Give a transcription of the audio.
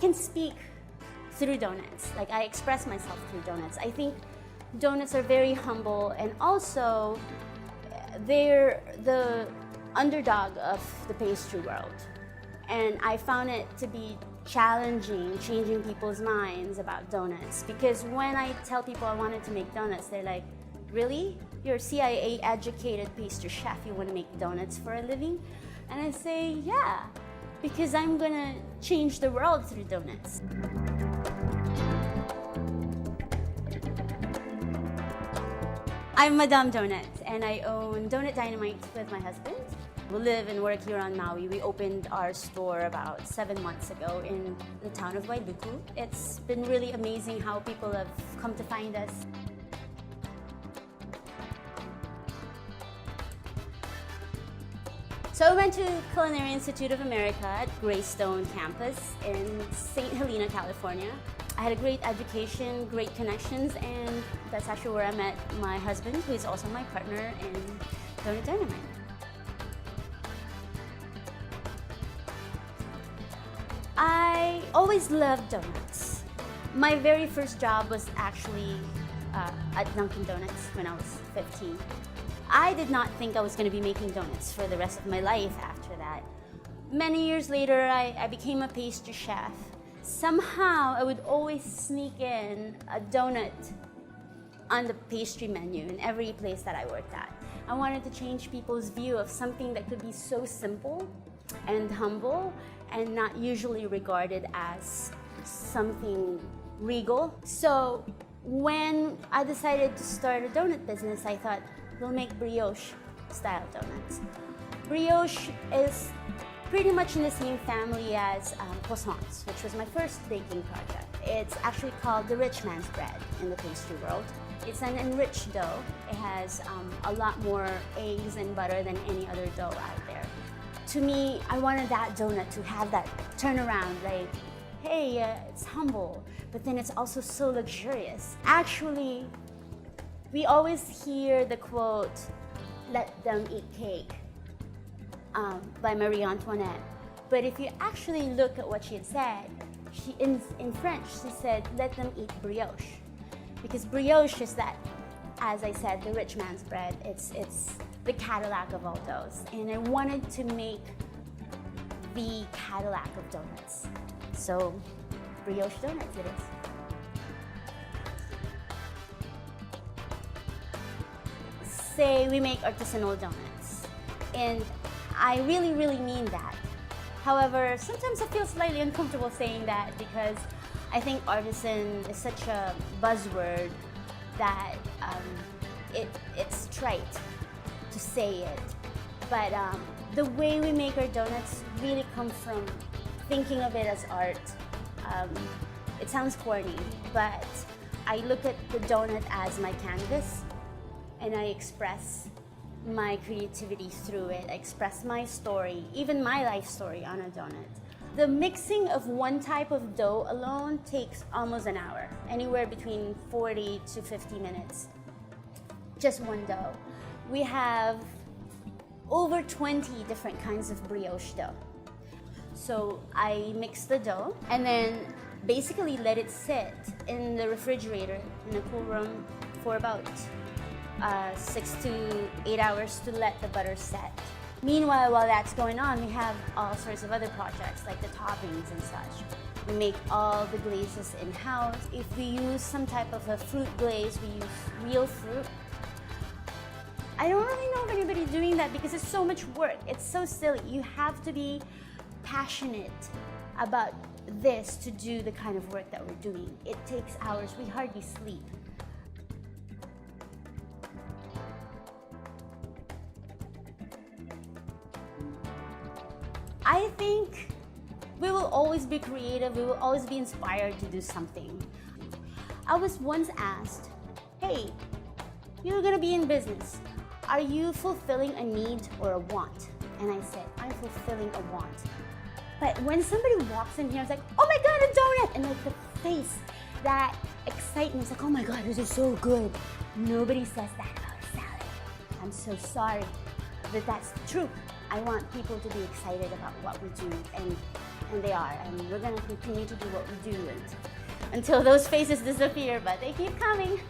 can speak through donuts. Like, I express myself through donuts. I think donuts are very humble, and also they're the underdog of the pastry world. And I found it to be challenging, changing people's minds about donuts. Because when I tell people I wanted to make donuts, they're like, really? You're a CIA educated pastry chef, you want to make donuts for a living? And I say, yeah, because I'm gonna change the world through donuts. I'm Madame Donut, and I own Donut Dynamite with my husband. We live and work here on Maui. We opened our store about 7 months ago in the town of Wailuku. It's been really amazing how people have come to find us. So I went to Culinary Institute of America at Greystone campus in St. Helena, California. I had a great education, great connections, and that's actually where I met my husband, who is also my partner in Donut Dynamite. I always loved donuts. My very first job was actually at Dunkin' Donuts when I was 15. I did not think I was going to be making donuts for the rest of my life after that. Many years later, I became a pastry chef. Somehow, I would always sneak in a donut on the pastry menu in every place that I worked at. I wanted to change people's view of something that could be so simple and humble and not usually regarded as something regal. So when I decided to start a donut business, I thought, we'll make brioche style donuts. Brioche is pretty much in the same family as croissants, which was my first baking project. It's actually called the rich man's bread in the pastry world. It's an enriched dough. It has a lot more eggs and butter than any other dough out there. To me, I wanted that donut to have that turnaround, like, hey, it's humble, but then it's also so luxurious. Actually, we always hear the quote, "Let them eat cake," by Marie Antoinette. But if you actually look at what she had said, in French, she said, "Let them eat brioche." Because brioche is that, as I said, the rich man's bread. It's the Cadillac of all doughs. And I wanted to make the Cadillac of donuts. So, brioche donuts it is. Say we make artisanal donuts, and I really, really mean that. However, sometimes I feel slightly uncomfortable saying that because I think artisan is such a buzzword that it's trite to say it. But the way we make our donuts really comes from thinking of it as art. It sounds corny, but I look at the donut as my canvas, and I express my creativity through it. I express my story, even my life story on a donut. The mixing of one type of dough alone takes almost an hour, anywhere between 40 to 50 minutes. Just one dough. We have over 20 different kinds of brioche dough. So I mix the dough and then basically let it sit in the refrigerator in a cool room for about 6 to 8 hours to let the butter set. Meanwhile, while that's going on, we have all sorts of other projects like the toppings and such. We make all the glazes in-house. If we use some type of a fruit glaze, we use real fruit. I don't really know of anybody doing that because it's so much work. It's so silly. You have to be passionate about this to do the kind of work that we're doing. It takes hours. We hardly sleep. I think we will always be creative, we will always be inspired to do something. I was once asked, hey, you're gonna be in business. Are you fulfilling a need or a want? And I said, I'm fulfilling a want. But when somebody walks in here, I was like, oh my God, a donut! And like the face, that excitement, it's like, oh my God, this is so good. Nobody says that about a salad. I'm so sorry, but that's the truth. I want people to be excited about what we do and And they are, and we're gonna continue to do what we do until those faces disappear, but they keep coming.